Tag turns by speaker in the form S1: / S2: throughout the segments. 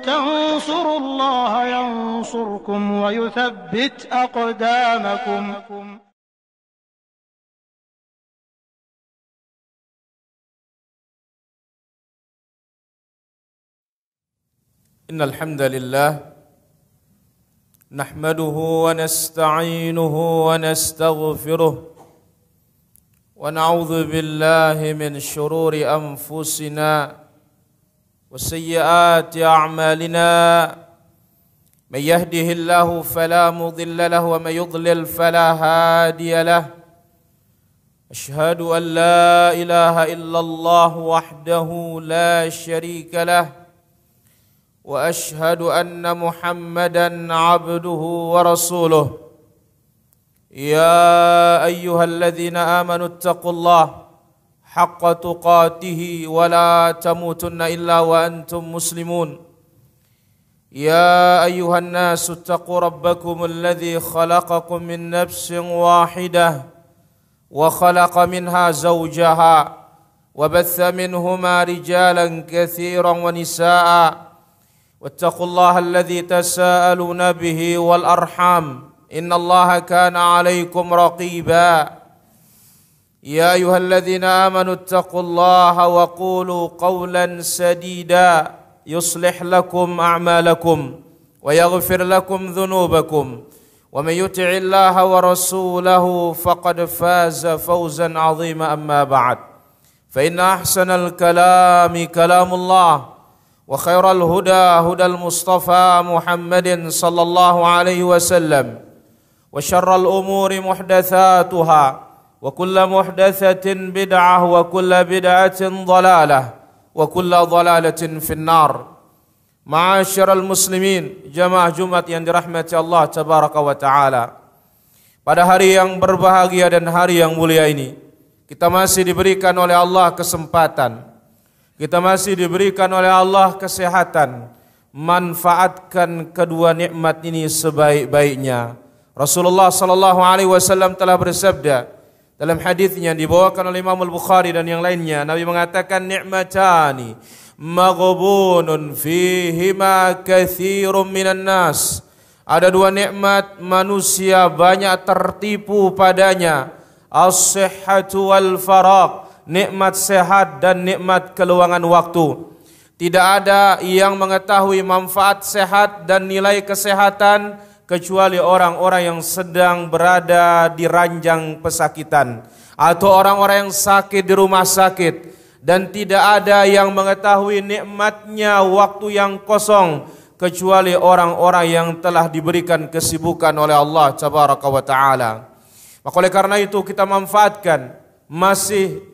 S1: تنصروا الله ينصركم ويثبت أقدامكم.
S2: إن الحمد لله نحمده ونستعينه ونستغفره ونعوذ بالله من شرور أنفسنا وسيئات أعمالنا من يهده الله فلا مضل له ومن يضلل فلا هادي له أشهد أن لا إله إلا الله وحده لا شريك له وأشهد أن محمدا عبده ورسوله يا أيها الذين آمنوا اتقوا الله حق تقاته ولا تموتن إلا وأنتم مسلمون يا أيها الناس اتقوا ربكم الذي خلقكم من نفس واحدة وخلق منها زوجها وبث منهما رجالا كثيرا ونساء واتقوا الله الذي تساءلون به والأرحام إن الله كان عليكم رقيبا يا أيها الذين آمنوا اتقوا الله وقولوا قولا سديدا يصلح لكم أعمالكم ويغفر لكم ذنوبكم ومن يطع الله ورسوله فقد فاز فوزا عظيما أما بعد فإن أحسن الكلام كلام الله وخير الهدى هدى المصطفى محمد صلى الله عليه وسلم وشر الأمور محدثاتها وكل محدثة بدعة وكل بدعة ضلالة وكل ضلالة في النار. Ma'asyiral muslimin, jamaah Jumat yang dirahmati Allah tabaraka wa taala. Pada hari yang berbahagia dan hari yang mulia ini, kita masih diberikan oleh Allah kesempatan. Kita masih diberikan oleh Allah kesehatan. Manfaatkan kedua nikmat ini sebaik-baiknya. Rasulullah sallallahu alaihi wasallam telah bersabda dalam hadisnya dibawakan oleh Imam Al-Bukhari dan yang lainnya, Nabi mengatakan ni'matani maghbunun fihima katsirun minan nas. Ada dua nikmat manusia banyak tertipu padanya. As-sihhatu wal faragh, nikmat sehat dan nikmat keluangan waktu. Tidak ada yang mengetahui manfaat sehat dan nilai kesehatan kecuali orang-orang yang sedang berada di ranjang pesakitan atau orang-orang yang sakit di rumah sakit. Dan tidak ada yang mengetahui nikmatnya waktu yang kosong kecuali orang-orang yang telah diberikan kesibukan oleh Allah tabaraka wa taala. Maka oleh karena itu kita manfaatkan masih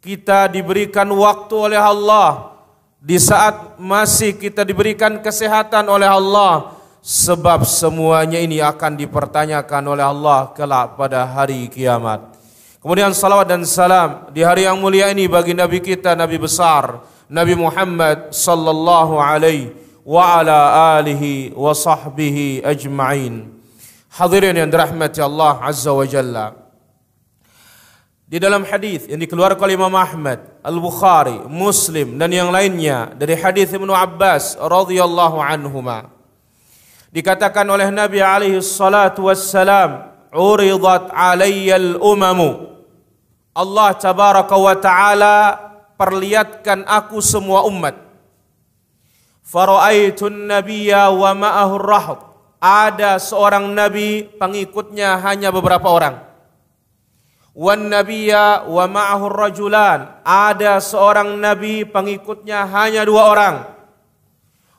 S2: kita diberikan waktu oleh Allah, di saat masih kita diberikan kesehatan oleh Allah, sebab semuanya ini akan dipertanyakan oleh Allah kelak pada hari kiamat. Kemudian salawat dan salam di hari yang mulia ini bagi Nabi kita, Nabi besar, Nabi Muhammad sallallahu alaihi wa ala alihi wa sahbihi ajma'in. Hadirin yang dirahmati Allah azza wa jalla. Di dalam hadis yang dikeluarkan oleh Imam Ahmad, Al-Bukhari, Muslim dan yang lainnya dari hadis Ibnu Abbas radhiyallahu anhuma, dikatakan oleh Nabi alaihi salatu wassalam, uridat alayyal umamu, Allah tabaraka wa taala perlihatkan aku semua umat. Fara'aitun nabiyya wa ma'ahu ar-rahd, ada seorang nabi, pengikutnya hanya beberapa orang. Wan nabiyya wa ma'ahu rajulan, ada seorang nabi, pengikutnya hanya dua orang.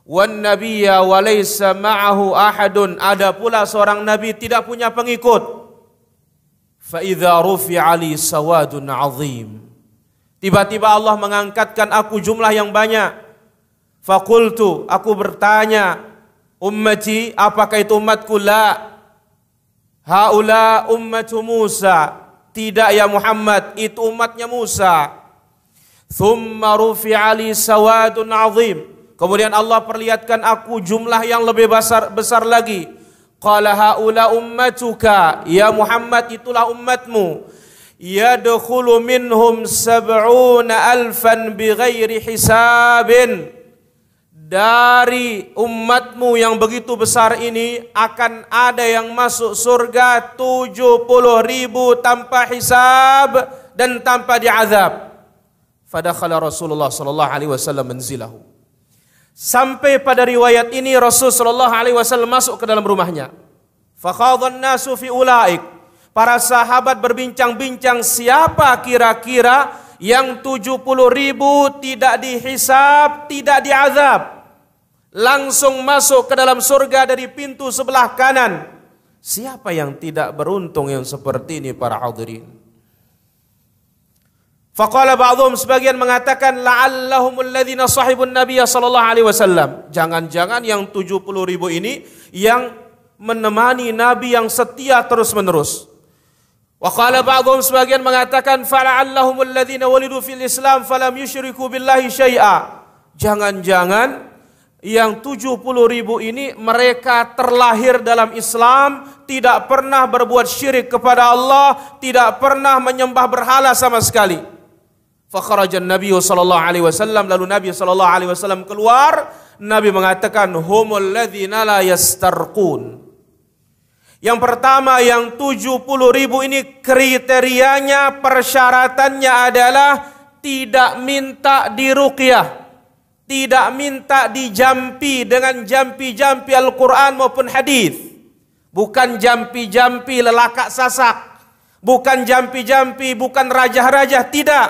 S2: Wan nabiyya wa laysa ma'ahu ahadun, ada pula seorang nabi tidak punya pengikut. Fa idza rufi'a li sawadun 'azim, tiba-tiba Allah mengangkatkan aku jumlah yang banyak. Faqultu, aku bertanya, ummati, apakah itu umatku? La, haula ummatu Musa, tidak ya Muhammad, itu umatnya Musa. Thumma rufi'a li sawadun 'azim, kemudian Allah perlihatkan aku jumlah yang lebih besar lagi. Qala haula ummatuka, ya Muhammad, itulah umatmu. Yadkhulu minhum 70,000 bighairi hisabin, dari umatmu yang begitu besar ini akan ada yang masuk surga 70.000 tanpa hisab dan tanpa diazab. Fadakhala Rasulullah sallallahu alaihi wasallam manzilahu. Sampai pada riwayat ini Rasul sallallahu alaihi wasallam masuk ke dalam rumahnya. Fakhadhan nasu fi ulaik. Para sahabat berbincang-bincang siapa kira-kira yang 70.000 tidak dihisab, tidak diazab, langsung masuk ke dalam surga dari pintu sebelah kanan. Siapa yang tidak beruntung yang seperti ini para hadirin? Faqala ba'dhum, sebagian mengatakan la'allahumul ladzina sahibun nabiyya sallallahu alaihi wasallam. Jangan-jangan yang 70.000 ini yang menemani Nabi yang setia terus-menerus. Wa qala ba'dhum, sebagian mengatakan fala'allahumul ladzina walidu fil Islam falam yusyriku billahi syai'a. Jangan-jangan yang 70.000 ini mereka terlahir dalam Islam, tidak pernah berbuat syirik kepada Allah, tidak pernah menyembah berhala sama sekali. Fa kharajan Nabi sallallahu alaihi wasallam, lalu Nabi sallallahu alaihi wasallam keluar. Nabi mengatakan humul ladzina la yastarqun. Yang pertama, yang 70.000 ini kriterianya, persyaratannya adalah tidak minta diruqyah, tidak minta dijampi dengan jampi-jampi Al-Quran maupun hadis. Bukan jampi-jampi lelakak sasak, bukan jampi-jampi, bukan rajah-rajah, tidak.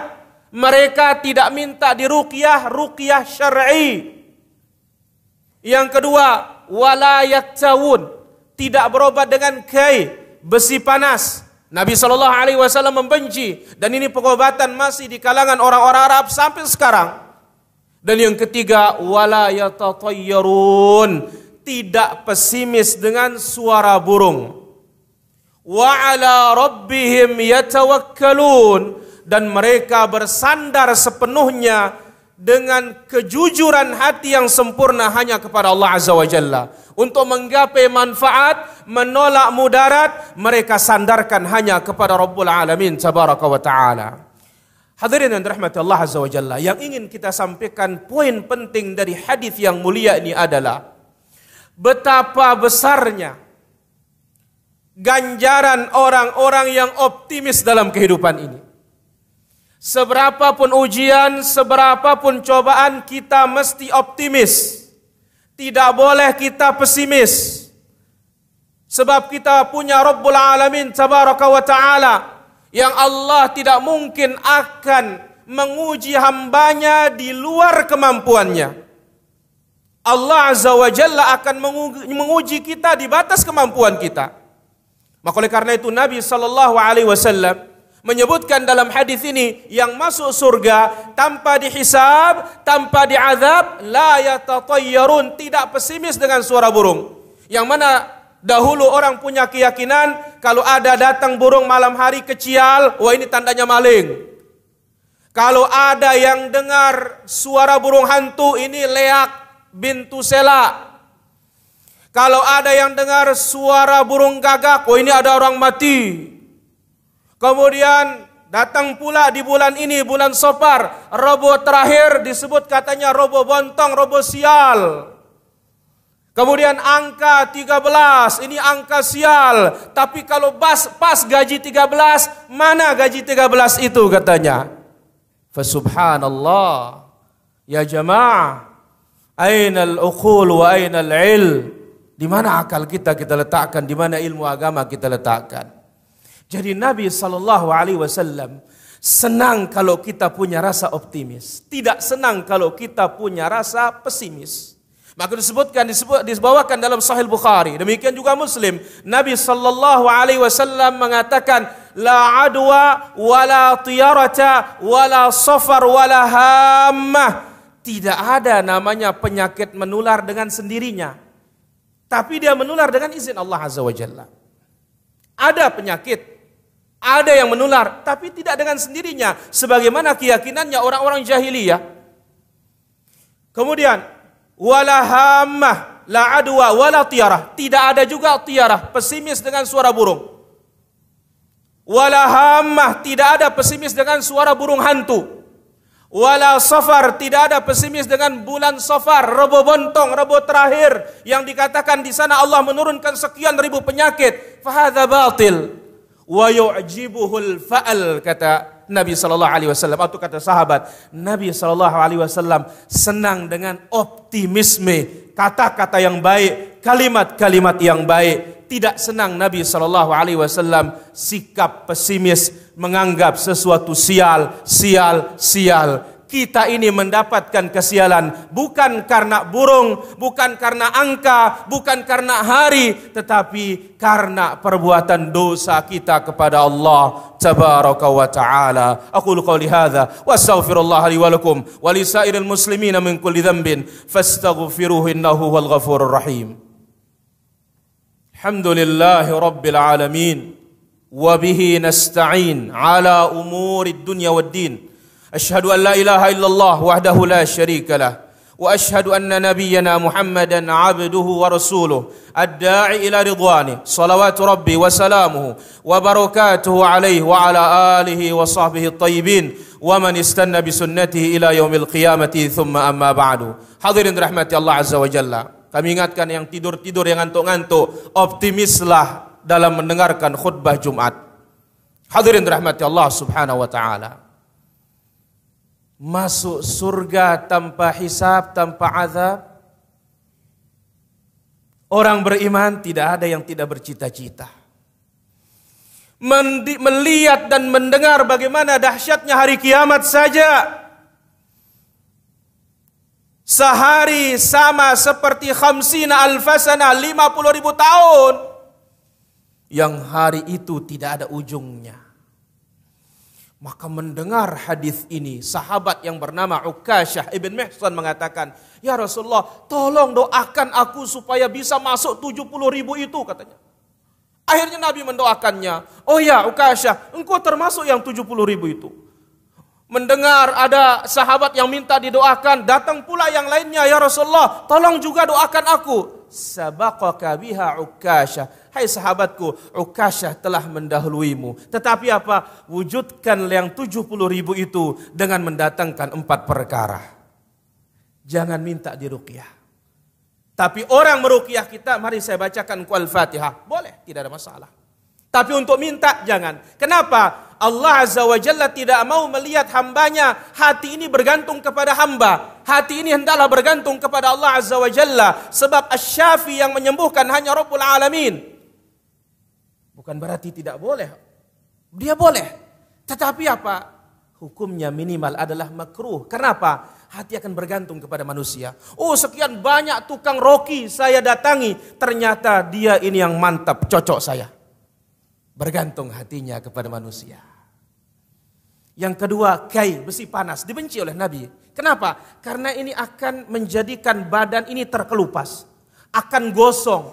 S2: Mereka tidak minta diruqyah, ruqyah syar'i. Yang kedua, wala yaktawun, tidak berobat dengan kai, besi panas. Nabi SAW membenci, dan ini pengobatan masih di kalangan orang-orang Arab sampai sekarang. Dan yang ketiga, wala yatatayyarun, tidak pesimis dengan suara burung. Wa ala rabbihim yatawakkalun, dan mereka bersandar sepenuhnya dengan kejujuran hati yang sempurna hanya kepada Allah Azza wa Jalla. Untuk menggapai manfaat, menolak mudarat, mereka sandarkan hanya kepada Rabbul Alamin Tabaraka wa Ta'ala. Hadirin yang dirahmati Allah Azza wa Jalla, yang ingin kita sampaikan poin penting dari hadis yang mulia ini adalah betapa besarnya ganjaran orang-orang yang optimis dalam kehidupan ini. Seberapapun ujian, seberapapun cobaan, kita mesti optimis. Tidak boleh kita pesimis. Sebab kita punya Rabbul Alamin Tabaraka wa Ta'ala, yang Allah tidak mungkin akan menguji hambanya di luar kemampuannya. Allah Azza wa Jalla akan menguji kita di batas kemampuan kita. Maka oleh karena itu Nabi SAW menyebutkan dalam hadis ini, yang masuk surga tanpa dihisab, tanpa diazab, la yatatayyarun, tidak pesimis dengan suara burung. Yang mana dahulu orang punya keyakinan kalau ada datang burung malam hari kecial, wah ini tandanya maling. Kalau ada yang dengar suara burung hantu, ini leak bintu sela. Kalau ada yang dengar suara burung gagak, wah ini ada orang mati. Kemudian datang pula di bulan ini, bulan Safar, robo terakhir disebut katanya robo bontong, robo sial. Kemudian angka 13, ini angka sial. Tapi kalau pas gaji 13, mana gaji 13 itu katanya? Fasubhanallah. Ya jamaah, aina al-uqul wa aina al-ilm? Di mana akal kita letakkan, di mana ilmu agama kita letakkan? Jadi Nabi SAW senang kalau kita punya rasa optimis, tidak senang kalau kita punya rasa pesimis. Maka dibawakan dalam Sahih Bukhari, demikian juga Muslim. Nabi SAW mengatakan, la adwa wala tiyarata wala safar wala hammah. Tidak ada namanya penyakit menular dengan sendirinya, tapi dia menular dengan izin Allah Azza wa Jalla. Ada penyakit, ada yang menular, tapi tidak dengan sendirinya, sebagaimana keyakinannya orang-orang jahiliyah. Kemudian wala hammah, la adwa wala tiyarah, tidak ada juga tiyarah, pesimis dengan suara burung. Wala hammah, tidak ada pesimis dengan suara burung hantu. Wala Safar, tidak ada pesimis dengan bulan Safar, Rebo Bontong, Rebo terakhir yang dikatakan di sana Allah menurunkan sekian ribu penyakit. Fahadha batil. Wa yu'jibuhul fa'al, kata Nabi sallallahu alaihi wasallam, atau kata sahabat, Nabi sallallahu alaihi wasallam senang dengan optimisme, kata-kata yang baik, kalimat-kalimat yang baik. Tidak senang Nabi sallallahu alaihi wasallam sikap pesimis, menganggap sesuatu sial. Kita ini mendapatkan kesialan bukan karena burung, bukan karena angka, bukan karena hari, tetapi karena perbuatan dosa kita kepada Allah tabaraka wa ta'ala. Aqulu qawli hadza wa astaghfirullah li wa lakum wa li sa'iril muslimina min kulli dhanbin fastaghfiruhu innahu huwal ghafurur rahim. Alhamdulillahi rabbil alamin wa bihi nasta'in ala umurid dunya waddin. Asyhadu an la ilaha illallah wahdahu la syarika lah wa asyhadu anna nabiyyana Muhammadan abduhu wa rasuluh ad-da'i ila ridwani salawatu rabbi wa salamuhu wa barakatuhu alaihi wa ala alihi wa sahbihi at-tayyibin wa man istanna bi sunnatihi ila yaumil qiyamati thumma amma ba'du. Hadirin rahmati Allah azza wa jalla, kami ingatkan yang tidur-tidur, yang ngantuk-ngantuk, optimislah dalam mendengarkan khutbah Jumat. Hadirin rahmati Allah subhanahu wa ta'ala. Masuk surga tanpa hisab, tanpa azab. Orang beriman tidak ada yang tidak bercita-cita. Melihat dan mendengar bagaimana dahsyatnya hari kiamat saja. Sehari sama seperti khamsina alfasana, 50.000 tahun. Yang hari itu tidak ada ujungnya. Maka mendengar hadis ini, sahabat yang bernama Ukasyah ibn Mihsan mengatakan, "Ya Rasulullah, tolong doakan aku supaya bisa masuk 70.000 itu," katanya. Akhirnya Nabi mendoakannya. "Oh ya Ukasyah, engkau termasuk yang 70.000 itu." Mendengar ada sahabat yang minta didoakan, datang pula yang lainnya, "Ya Rasulullah, tolong juga doakan aku." Sabaqaka biha Ukasyah. Hai sahabatku, Ukasyah telah mendahuluimu. Tetapi apa? Wujudkan yang 70.000 itu dengan mendatangkan 4 perkara. Jangan minta diruqyah. Tapi orang meruqyah kita, mari saya bacakan Al-Fatihah. Boleh, tidak ada masalah. Tapi untuk minta, jangan. Kenapa? Allah Azza wa Jalla tidak mau melihat hambanya. Hati ini bergantung kepada hamba. Hati ini hendaklah bergantung kepada Allah Azza wa Jalla. Sebab Asy-Syafi yang menyembuhkan hanya Rabbul Alamin. Bukan berarti tidak boleh. Dia boleh. Tetapi apa? Hukumnya minimal adalah makruh. Kenapa? Hati akan bergantung kepada manusia. Oh, sekian banyak tukang roki saya datangi. Ternyata dia ini yang mantap, cocok saya. Bergantung hatinya kepada manusia. Yang kedua, kai, besi panas, dibenci oleh Nabi. Kenapa? Karena ini akan menjadikan badan ini terkelupas, akan gosong.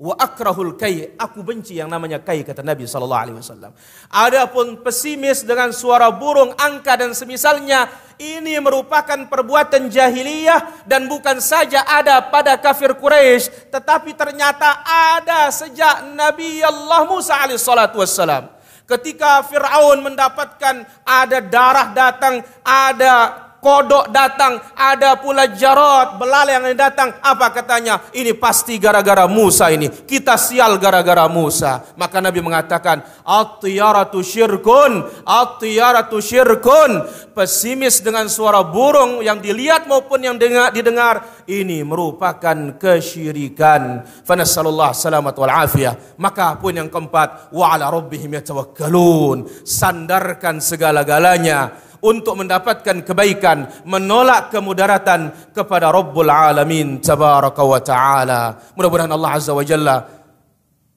S2: Wa akrahul kai, aku benci yang namanya kai, kata Nabi SAW. Adapun pesimis dengan suara burung, angka dan semisalnya, ini merupakan perbuatan jahiliyah dan bukan saja ada pada kafir Quraisy, tetapi ternyata ada sejak Nabi Allah Musa alaihissalam. Ketika Fir'aun mendapatkan ada darah datang, ada kodok datang, ada pula jarad, belalang yang datang. Apa katanya? Ini pasti gara-gara Musa ini. Kita sial gara-gara Musa. Maka Nabi mengatakan, at-tiyaratu syirkun, at-tiyaratu syirkun. Pesimis dengan suara burung yang dilihat maupun yang didengar, ini merupakan kesyirikan. Fanassallallahu salamat wal afiyah. Maka pun yang keempat, wa ala rabbihim yatawakkalun. Sandarkan segala-galanya untuk mendapatkan kebaikan, menolak kemudaratan kepada Rabbul Alamin tabaraka wa ta'ala. Mudah-mudahan Allah Azza wa Jalla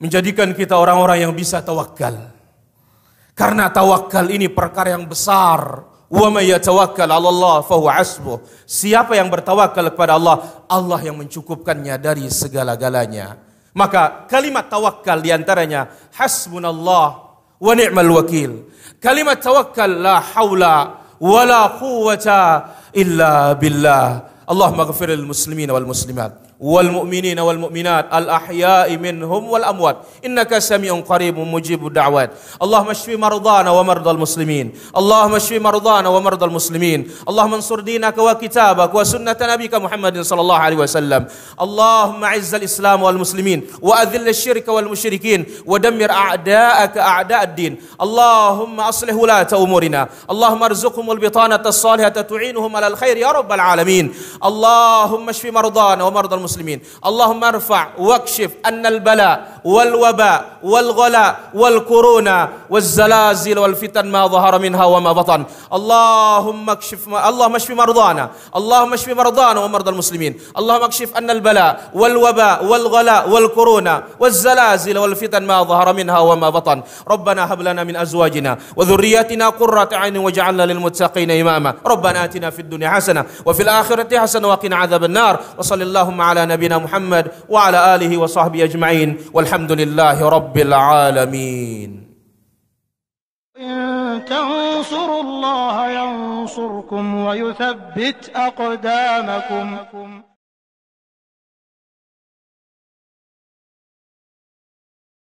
S2: menjadikan kita orang-orang yang bisa tawakal. Karena tawakal ini perkara yang besar. Wa may yatawakkal 'ala Allah fa huwa hasbuh. Siapa yang bertawakal kepada Allah, Allah yang mencukupkannya dari segala-galanya. Maka kalimat tawakal diantaranya hasbunallah wa ni'mal wakil. Kalimat tawakal la haula wala quwwata illa billah. اللهم اغفر للمسلمين والمسلمات والمؤمنين والمؤمنات الأحياء منهم والأموات إنك سميع قريب مجيب الدعوات. اللهم اشف مرضانا ومرضى المسلمين، اللهم اشف مرضانا ومرضى المسلمين، اللهم انصر دينك وكتابك وسنة نبيك محمد صلى الله عليه وسلم. اللهم اعز الإسلام والمسلمين وأذل الشرك والمشركين ودمر أعداءك أعداء الدين. اللهم أصلح ولاة أمورنا، اللهم ارزقهم البطانة الصالحة تعينهم على الخير يا رب العالمين. اللهم اشف مرضانا ومرضى المسلمين. اللهم ارفع واكشف أن البلاء والوباء والغلاء والكورونا والزلازل والفتن ما ظهر منها وما بطن. اللهم اشف مرضانا، اللهم اشف مرضانا ومرضى المسلمين. اللهم اكشف أن البلاء والوباء والغلاء والكورونا والزلازل والفتن ما ظهر منها وما بطن. ربنا هب لنا من أزواجنا وذرياتنا قرة عين واجعلنا للمتقين إماما. ربنا آتنا في الدنيا حسنة وفي الآخرة حسنة وقنا عذاب النار. وصل اللهم على نبينا محمد وعلى آله وصحبه أجمعين والحمد لله رب العالمين.
S1: إن تنصروا الله ينصركم ويثبت أقدامكم.